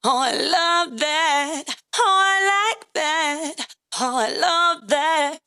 Oh, I love that. Oh, I like that. Oh, I love that.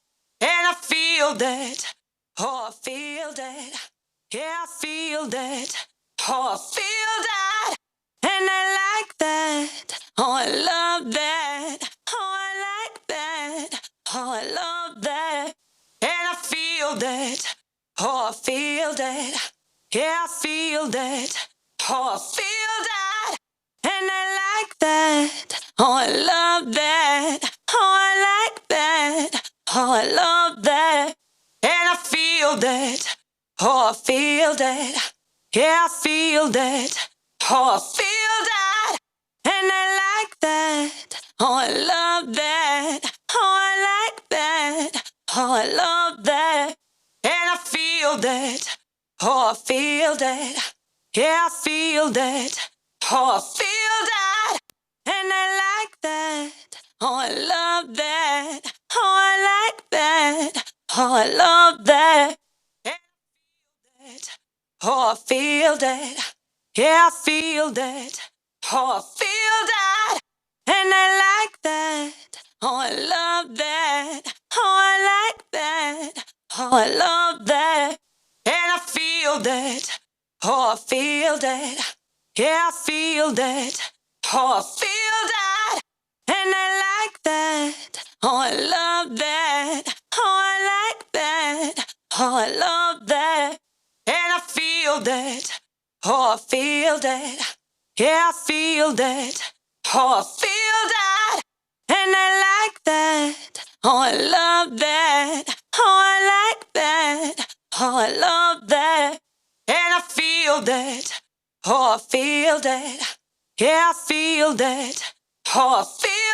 And I feel that. Oh, I feel that. Yeah, I feel that. Oh, I feel that. And I like that. Oh, I love that. Oh, I like that. Oh, I love that. And I feel that. Oh, I feel that. Yeah, I feel that. Oh, I feel that. And I like that. Oh, I love that. Oh, I like that. Oh, I love that. And I feel that. Oh, I feel that. Yeah, I feel that. Oh, I feel that. And I like that. Oh, I love that. Oh, I like that. Oh, I love that. And I feel that. Oh, I feel that. Yeah, I feel that. Oh, I feel that. And I like that. Oh, I love that. Oh, I like that. Oh, I love that. Oh, I feel that. Yeah, I feel that. Oh, I feel that. And I like that. Oh, I love that. Oh, I like that. Oh, I love that. And I feel that. Oh, I feel that. Yeah, I feel that. Oh, I feel that. And I like that. Oh, I love that. Oh, I like that. Oh, I love that. And I feel that. Oh, I feel that. Yeah, I feel that. Oh, I feel that. And I like that. Oh, I love that. Oh, I like that. Oh, I love that. And I feel that. Oh, I feel that. Yeah, I feel that. Oh, I feel